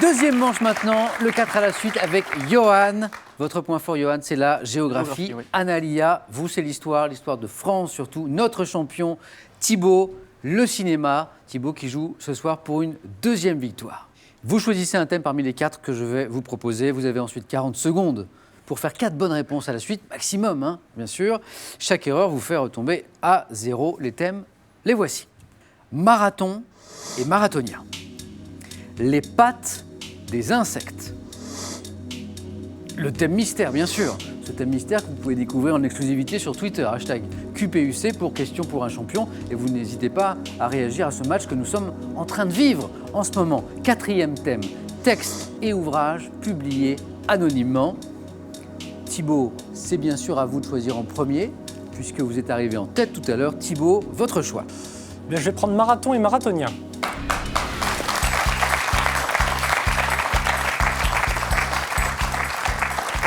Deuxième manche maintenant, le 4 à la suite avec Johan. Votre point fort, Johan, c'est la géographie. Oui. Analia, vous, c'est l'histoire de France surtout. Notre champion, Thibaut, le cinéma. Thibaut qui joue ce soir pour une deuxième victoire. Vous choisissez un thème parmi les 4 que je vais vous proposer. Vous avez ensuite 40 secondes pour faire 4 bonnes réponses à la suite, maximum, hein, bien sûr. Chaque erreur vous fait retomber à 0. Les thèmes, les voici. Marathon et marathonien. Les pattes des insectes. Le thème mystère, bien sûr. Ce thème mystère que vous pouvez découvrir en exclusivité sur Twitter. Hashtag QPUC pour question pour un champion. Et vous n'hésitez pas à réagir à ce match que nous sommes en train de vivre en ce moment. 4e thème, texte et ouvrage publiés anonymement. Thibaut, c'est bien sûr à vous de choisir en premier, puisque vous êtes arrivé en tête tout à l'heure. Thibaut, votre choix. Bien, je vais prendre marathon et marathonien.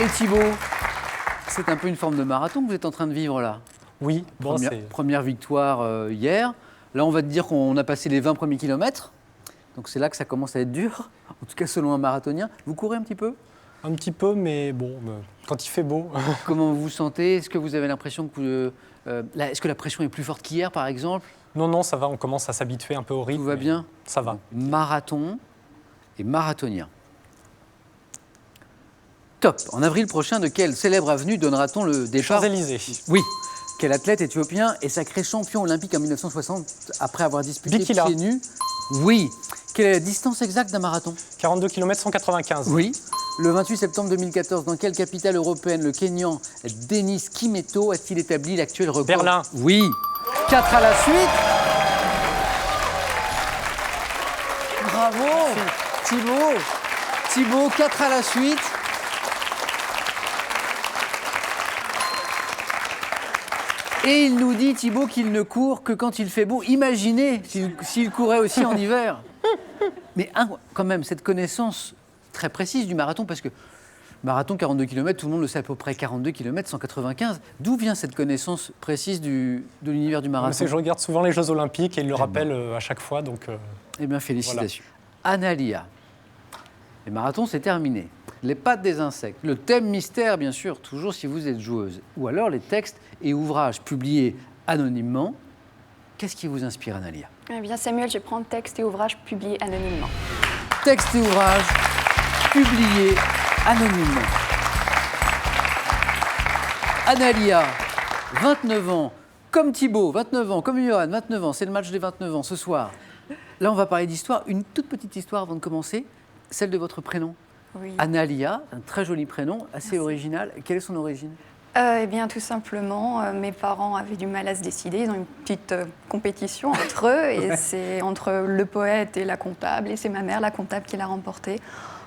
Et Thibaut, c'est un peu une forme de marathon que vous êtes en train de vivre là. Oui, bon, Première victoire hier. Là, on va te dire qu'on a passé les 20 premiers kilomètres. Donc c'est là que ça commence à être dur, en tout cas selon un marathonien. Vous courez un petit peu ? Un petit peu, mais bon, quand il fait beau. Comment vous vous sentez ? Est-ce que vous avez l'impression que est-ce que la pression est plus forte qu'hier, par exemple ? Non, ça va, on commence à s'habituer un peu au rythme. Tout va bien ? Ça va. Marathon et marathonien. Top. En avril prochain, de quelle célèbre avenue donnera-t-on le départ ? Champs-Élysées. Oui. Quel athlète éthiopien est sacré champion olympique en 1960 après avoir disputé Bikila. pieds nus ? Oui. Quelle est la distance exacte d'un marathon ? 42 km 195. Oui. Le 28 septembre 2014, dans quelle capitale européenne le Kényan Denis Kimeto a-t-il établi l'actuel record ? Berlin. Oui. 4 à la suite. Bravo Thibaut, 4 à la suite. Et il nous dit, Thibaut, qu'il ne court que quand il fait beau. Imaginez s'il courait aussi en hiver. Mais quand même, cette connaissance très précise du marathon, parce que marathon, 42 km, tout le monde le sait à peu près, 42 km, 195. D'où vient cette connaissance précise de l'univers du marathon ? C'est que je regarde souvent les Jeux Olympiques et ils le rappellent à chaque fois. Donc, eh bien, félicitations. Voilà. Analia, les marathons, c'est terminé. Les pattes des insectes. Le thème mystère, bien sûr, toujours si vous êtes joueuse. Ou alors les textes et ouvrages publiés anonymement. Qu'est-ce qui vous inspire, Analia ? Eh bien, Samuel, je vais prendre texte et ouvrages publiés anonymement. Texte et ouvrages publiés anonymement. Analia, 29 ans, comme Thibaut, 29 ans, comme Johan, 29 ans. C'est le match des 29 ans ce soir. Là, on va parler d'histoire. Une toute petite histoire avant de commencer, celle de votre prénom. Oui. Analia, un très joli prénom, assez original. Quelle est son origine ? Eh bien, tout simplement, mes parents avaient du mal à se décider. Ils ont une petite compétition entre eux. Et c'est entre le poète et la comptable. Et c'est ma mère, la comptable, qui l'a remporté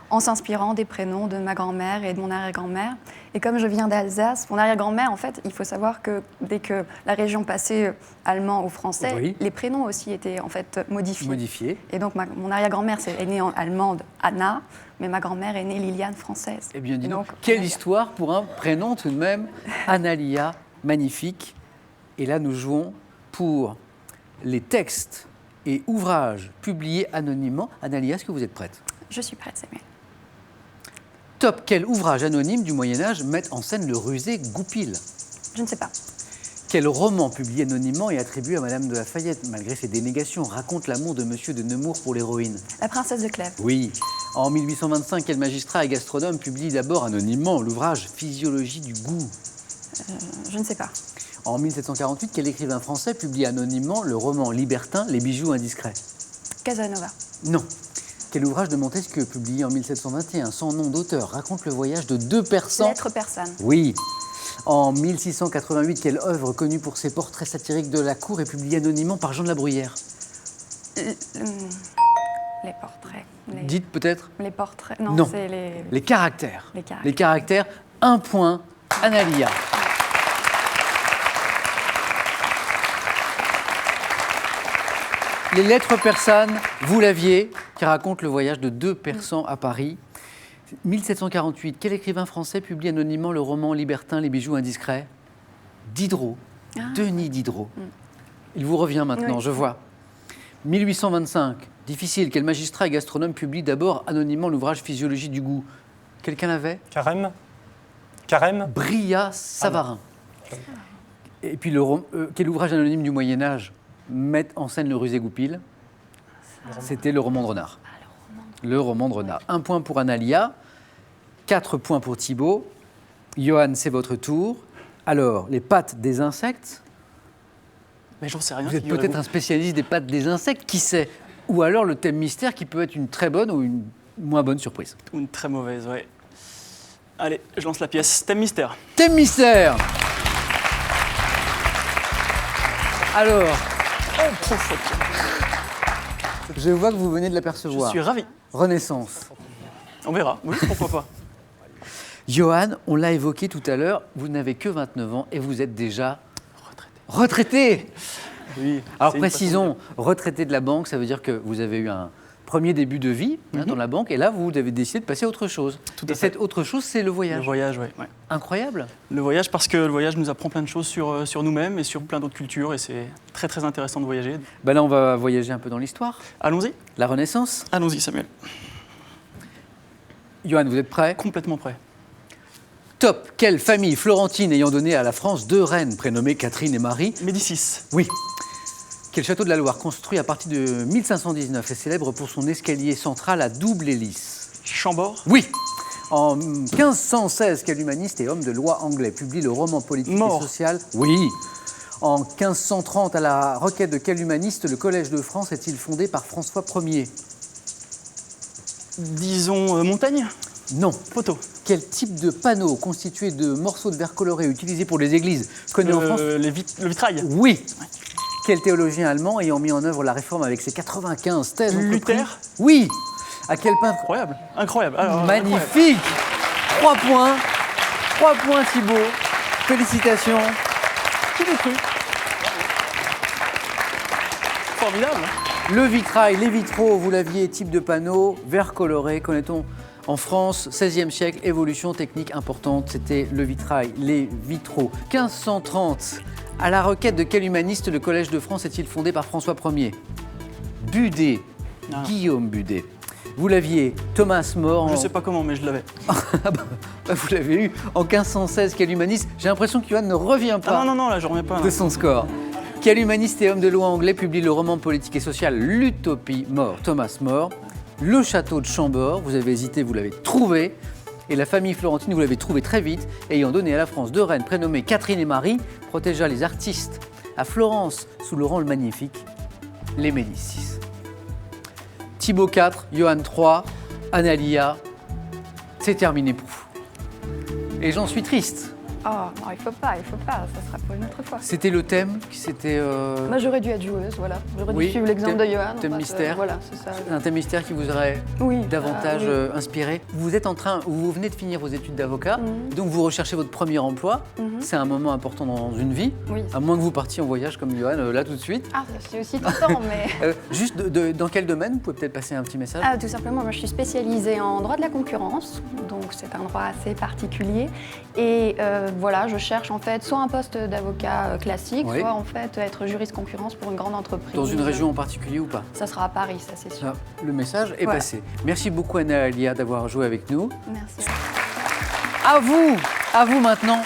en s'inspirant des prénoms de ma grand-mère et de mon arrière-grand-mère. Et comme je viens d'Alsace, mon arrière-grand-mère, en fait, il faut savoir que dès que la région passait allemand ou français, les prénoms aussi étaient en fait modifiés. Et donc, mon arrière-grand-mère est née en allemande, Anna, mais ma grand-mère est née Liliane, française. Eh bien, dis donc, quelle histoire pour un prénom tout de même, Analia, magnifique. Et là, nous jouons pour les textes et ouvrages publiés anonymement. Analia, est-ce que vous êtes prête ? Je suis prête, Samuel. Top, quel ouvrage anonyme du Moyen-Âge met en scène le rusé Goupil ? Je ne sais pas. Quel roman publié anonymement et attribué à Madame de Lafayette, malgré ses dénégations, raconte l'amour de Monsieur de Nemours pour l'héroïne ? La princesse de Clèves. Oui. En 1825, quel magistrat et gastronome publie d'abord anonymement l'ouvrage Physiologie du goût ? Je ne sais pas. En 1748, quel écrivain français publie anonymement le roman libertin Les bijoux indiscrets ? Casanova. Non. Quel ouvrage de Montesquieu, publié en 1721, sans nom d'auteur, raconte le voyage de 2 persans ? Lettres persanes. Oui. En 1688, quelle œuvre connue pour ses portraits satiriques de la cour est publiée anonymement par Jean de la Bruyère ? Les portraits. Dites peut-être ? Les portraits. Non. C'est les caractères. Les caractères. 1 point, Analia. Les lettres persanes, vous l'aviez, qui racontent le voyage de 2 persans à Paris. 1748, quel écrivain français publie anonymement le roman libertin Les bijoux indiscrets ? Diderot, Denis Diderot. Il vous revient maintenant, je vois. 1825, Difficile. Quel magistrat et gastronome publie d'abord anonymement l'ouvrage Physiologie du goût? Quelqu'un l'avait? Carême. Brillat Savarin. Et puis, quel ouvrage anonyme du Moyen-Âge met en scène le rusé Goupil? C'était le roman de Renard. Le roman de Renard. 1 point pour Analia, 4 points pour Thibaut. Johan, c'est votre tour. Alors, les pattes des insectes. Mais j'en sais rien. Vous êtes peut-être un spécialiste des pattes des insectes, qui sait? Ou alors le thème mystère qui peut être une très bonne ou une moins bonne surprise. Ou une très mauvaise, ouais. Allez, je lance la pièce. Thème mystère. Thème mystère. Alors, je vois que vous venez de Je l'apercevoir. suis ravi. Renaissance. On verra. Oui, pourquoi pas. Johan, on l'a évoqué tout à l'heure, vous n'avez que 29 ans et vous êtes déjà retraité. Oui. Alors c'est une précisons, retraité de la banque, ça veut dire que vous avez eu un premier début de vie dans la banque et là vous avez décidé de passer à autre chose. Tout à et fait. cette autre chose, c'est le façon. voyage. Le voyage, ouais. Incroyable. Le voyage, parce que le voyage nous apprend plein de choses sur nous-mêmes et sur plein d'autres cultures et c'est très très intéressant de voyager. Ben là, on va voyager un peu dans l'histoire. Allons-y. La Renaissance. Allons-y, Samuel. Johan, vous êtes prêt? Complètement prêt. Top. Quelle famille florentine ayant donné à la France 2 reines prénommées Catherine et Marie? Médicis. Oui. Quel château de la Loire, construit à partir de 1519, est célèbre pour son escalier central à double hélice? Chambord. Oui. En 1516, quel humaniste et homme de loi anglais publie le roman politique Mort. et social? Oui. En 1530, à la requête de quel humaniste le Collège de France est-il fondé par François Ier? Disons Montaigne. Non. Poteau. Quel type de panneau constitué de morceaux de verre coloré utilisés pour les églises connu en France? Le vitrail. Oui. Quel théologien allemand ayant mis en œuvre la réforme avec ses 95 thèses entreprises? Luther. Oui. À quel peintre? Incroyable. Incroyable. Alors, Magnifique. 3 points. 3 points Thibaut. Félicitations. Qui l'eût cru? Formidable. Le vitrail, les vitraux, vous l'aviez, type de panneau, verre coloré, connaît-on en France, 16e siècle, évolution technique importante, c'était le vitrail, les vitraux. 1530, à la requête de quel humaniste le Collège de France est-il fondé par François Ier? Budet, Guillaume Budet. Vous l'aviez, Thomas More. Je ne sais pas comment, mais je l'avais. Vous l'avez eu en 1516, quel humaniste? J'ai l'impression que Johan ne revient pas Ah non, là, je remets pas. de son score. Quel humaniste et homme de loi anglais publie le roman politique et social L'Utopie? More, Thomas More. Le château de Chambord, vous avez hésité, vous l'avez trouvé. Et la famille florentine, vous l'avez trouvé très vite, ayant donné à la France 2 reines prénommées Catherine et Marie, protégea les artistes à Florence sous Laurent le Magnifique, les Médicis. Thibaut 4, Johan 3, Analia, c'est terminé pour vous. Et j'en suis triste. Oh, non, il faut pas, ça sera pour une autre fois. C'était le thème qui s'était... Moi, j'aurais dû être joueuse, voilà. J'aurais Oui, dû suivre l'exemple de Johan. thème en fait, mystère. voilà, c'est ça. un thème mystère qui vous aurait Oui. davantage oui. inspiré. Vous êtes en train, vous venez de finir vos études d'avocat, donc vous recherchez votre premier emploi. C'est un moment important dans une vie, Oui. à moins que vous partiez en voyage comme Johan, là tout de suite. Ah, je suis aussi tentant, mais... Juste dans quel domaine? Vous pouvez peut-être passer un petit message. Ah, tout simplement, moi je suis spécialisée en droit de la concurrence, donc c'est un droit assez particulier. Et voilà, je cherche en fait soit un poste d'avocat classique, Oui. soit en fait être juriste concurrence pour une grande entreprise. Dans une région en particulier ou pas? Ça sera à Paris, ça c'est sûr. Ah, le message est Voilà. passé. Merci beaucoup Analia d'avoir joué avec nous. Merci. À vous maintenant.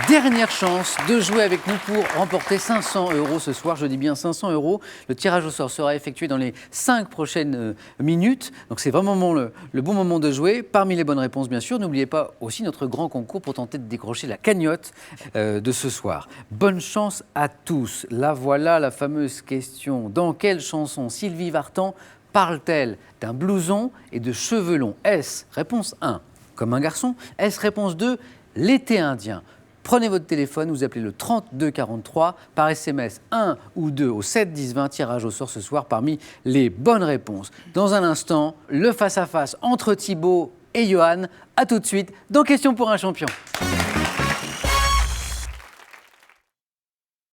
Dernière chance de jouer avec nous pour remporter 500 € ce soir. Je dis bien 500 €. Le tirage au sort sera effectué dans les 5 prochaines minutes. Donc c'est vraiment le bon moment de jouer. Parmi les bonnes réponses, bien sûr, n'oubliez pas aussi notre grand concours pour tenter de décrocher la cagnotte de ce soir. Bonne chance à tous. La voilà, la fameuse question. Dans quelle chanson Sylvie Vartan parle-t-elle d'un blouson et de cheveux longs? Est-ce réponse 1, comme un garçon? Est-ce réponse 2, l'été indien? Prenez votre téléphone, vous appelez le 32 43, par SMS 1 ou 2 au 7 10 20, tirage au sort ce soir parmi les bonnes réponses. Dans un instant, le face-à-face entre Thibaut et Johan. A tout de suite dans Question pour un champion.